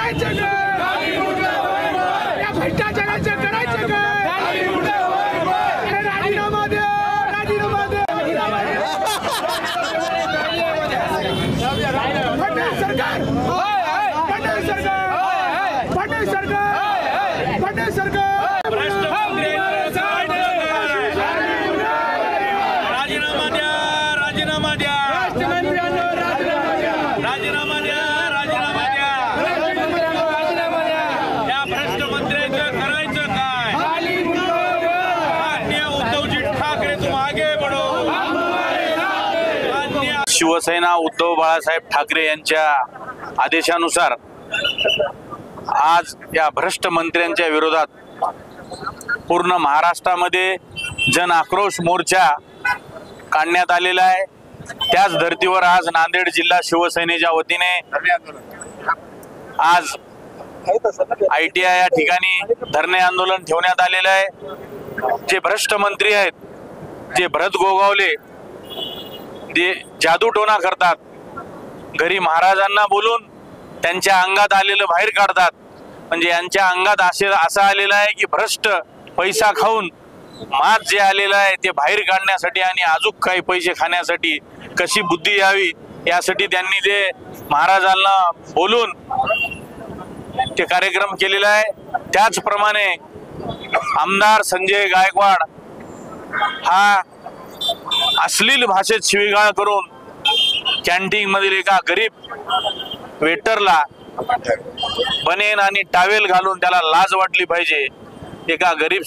करायचं काय? या भ्रष्टाचाराचं करायचं काय? राजीनामा द्या, राजीनामा द्या. फडणवीस सरकार, फडणवीस सरकार, फडणवीस सरकार, फडणवीस सरकार. राजीनामा द्या, राजीनामा द्या, राजीनामा द्या, राजीनामा द्या. या भ्रष्ट मंत्र्याचं करायचं काय? माननीय उद्धवजी ठाकरे तुम आगे बढ़ो. शिवसेना उद्धव बाळासाहेब ठाकरे यांच्या आदेशानुसार आज या भ्रष्ट मंत्र्यांच्या विरोधात पूर्ण महाराष्ट्रामध्ये जन आक्रोश मोर्चा काढण्यात आलेला आहे. त्याच धर्तीवर आज नांदेड जिल्हा शिवसेनेच्या वतीने आज ITI या ठिकाणी धरणे आंदोलन ठेवण्यात आलेलं आहे. जे भ्रष्ट मंत्री आहेत, जे भरत गोगावले, ते जादूटोणा करतात, घरी महाराजांना बोलून त्यांच्या अंगात आलेलं बाहेर काढतात. म्हणजे यांच्या अंगात असं आलेलं आहे की भ्रष्ट पैसा खाऊन मात जे आलेलं आहे ते बाहेर काढण्यासाठी आणि अजून काही पैसे खाण्यासाठी कशी बुद्धी यावी यासाठी त्यांनी ते महाराजांना बोलून ते कार्यक्रम केलेला आहे. त्याचप्रमाणे आमदार संजय गायकवाड हा अश्लील भाषेत शिवीगाळ करून कॅन्टीन मधील एका गरीब वेटरला बनेन आणि टावेल घालून त्याला लाज वाटली पाहिजे. एका गरीब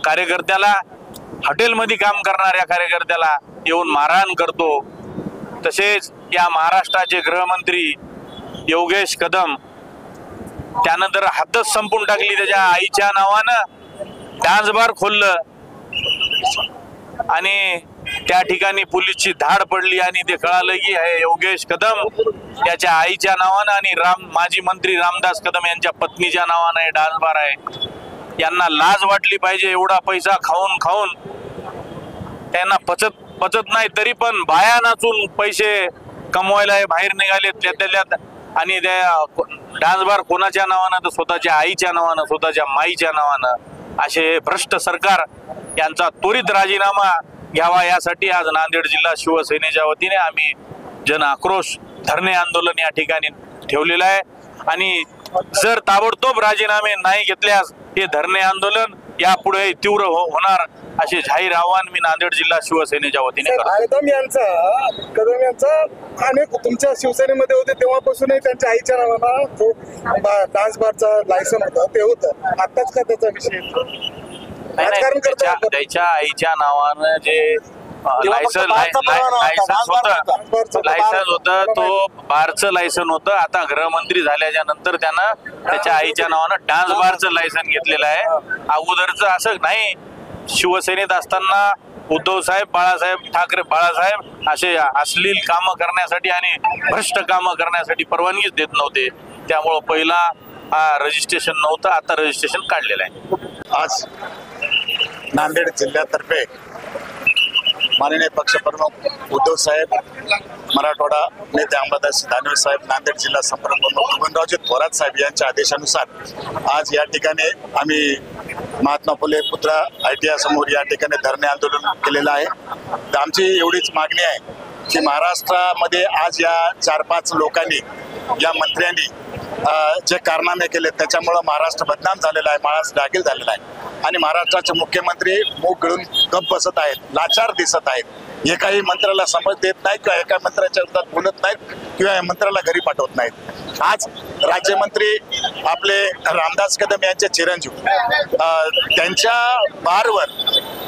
कार्यकर्त्याला, हॉटेलमध्ये काम करणाऱ्या कार्यकर्त्याला येऊन मारहाण करतो. तसेच या महाराष्ट्राचे गृहमंत्री योगेश कदम, त्यानं तर हद्दच संपून टाकली. त्याच्या आईच्या नावानं डान्स बार खोललं आणि त्या ठिकाणी पोलीसची धाड पडली आणि ते कळालं की हे योगेश कदम याच्या आईच्या नावानं आणि माजी मंत्री रामदास कदम यांच्या पत्नीच्या नावानं हे डान्स बार आहे. यांना लाज वाटली पाहिजे. एवढा पैसा खाऊन खाऊन त्यांना पचत नाही, तरी पण बाया नाचून पैसे कमवायला हे बाहेर निघाले त्यात. आणि त्या डान्स बार कोणाच्या नावानं तर स्वतःच्या आईच्या नावानं, स्वतःच्या माईच्या नावानं. असे भ्रष्ट सरकार यांचा त्वरित राजीनामा घ्यावा यासाठी आज नांदेड जिल्हा शिवसेनेच्या वतीने आम्ही जन आक्रोश धरणे आंदोलन या ठिकाणी ठेवलेलं आहे. आणि जर ताबडतोब राजीनामे नाही घेतल्यास हे धरणे आंदोलन यापुढे तीव्र होणार असे जाहीर आवाहन मी नांदेड जिल्हा शिवसेनेच्या वतीने करतो. कदम यांचा अनेक तुमच्या शिवसेनेमध्ये होते तेव्हापासूनही त्यांच्या आईच्या नावानं जो डान्स बारचा लायसन होतं ते होतं. आताच का त्याचा विषय? त्याच्या आईच्या नावानं जे लायसन होतं तो बारचं लायसन होतं. आता गृहमंत्री झाल्याच्या नंतर त्यानं त्याच्या आईच्या नावानं डान्स बारचं लायसन घेतलेलं आहे. अगोदरचं असं नाही. शिवसेनेत असताना उद्धव साहेब, बाळासाहेब ठाकरे, बाळासाहेब असे अश्लील कामं करण्यासाठी आणि भ्रष्ट कामं करण्यासाठी परवानगीच देत नव्हते. त्यामुळं पहिला रजिस्ट्रेशन नव्हतं, आता रजिस्ट्रेशन काढलेलं आहे. आज नांदेड जिल्ह्यातर्फे माननीय पक्षप्रमुख उद्धव साहेब, मराठवाडा नेते अंबादास दानवे साहेब, नांदेड जिल्हा संपर्क प्रमुख बबनरावजी थोरात साहेब यांच्या आदेशानुसार आज या ठिकाणी आम्ही महात्मा फुले पुतळा ITI समोर या ठिकाणी धरणे आंदोलन केलेलं आहे. तर आमची एवढीच मागणी आहे की महाराष्ट्रामध्ये आज या 4-5 लोकांनी, या मंत्र्यांनी जे कारनामे केले त्याच्यामुळं महाराष्ट्र बदनाम झालेला आहे, महाराष्ट्र डागील झालेला आहे. आणि महाराष्ट्राचे मुख्यमंत्री मूग गिळून गप्प बसत आहेत, लाचार दिसत आहेत. एकाही मंत्र्याला समज देत नाहीत किंवा एका मंत्र्याच्या विरोधात बोलत नाहीत किंवा या मंत्र्याला घरी पाठवत नाहीत. आज राज्यमंत्री आपले रामदास कदम यांचे चिरंजीव, त्यांच्या बारवर,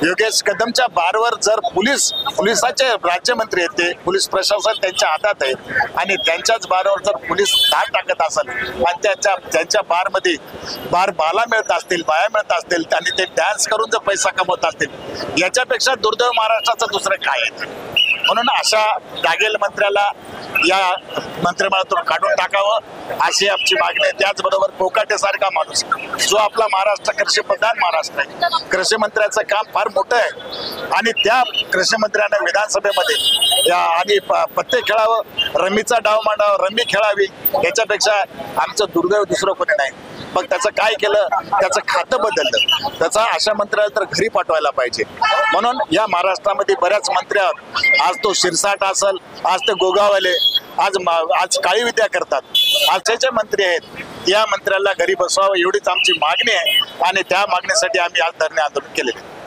योगेश कदमच्या बारवर जर पोलिसाचे राज्यमंत्री आहेत, ते पोलीस प्रशासन त्यांच्या हातात आहे आणि त्यांच्याच बारवर जर पोलीस धाड टाकत असेल आणि त्यांच्या बारमध्ये बाला मिळत असतील, बाया मिळत असतील आणि ते डान्स करून जर पैसा कमवत असतील, याच्यापेक्षा दुर्दैव महाराष्ट्राचं दुसरं काय आहे? म्हणून अशा डागेल मंत्र्याला या मंत्रिमंडळातून काढून टाकावं अशी आमची मागणी आहे. त्याचबरोबर कोकाटे सारखा माणूस जो आपला महाराष्ट्र कृषी प्रधान महाराष्ट्र आहे, कृषी मंत्र्याचं काम फार मोठं आहे आणि त्या कृषी मंत्र्यांना विधानसभेमध्ये आणि पत्ते खेळावं रम्मीचा डाव मांडावा, रम्मी खेळावी, याच्यापेक्षा आमचं दुर्दैव दुसरं कोणी नाही. मग त्याचं काय केलं, त्याचं खातं बदललं, त्याचा अशा मंत्र्याला तर घरी पाठवायला पाहिजे. म्हणून या महाराष्ट्रामध्ये बऱ्याच मंत्री आहेत. आज तो शिरसाट असेल, आज ते गोगावले, आज काळी विद्या करतात, आज जे मंत्री आहेत या मंत्र्याला घरी बसवावं एवढीच आमची मागणी आहे आणि त्या मागणीसाठी आम्ही आज धरणे आंदोलन केलेले.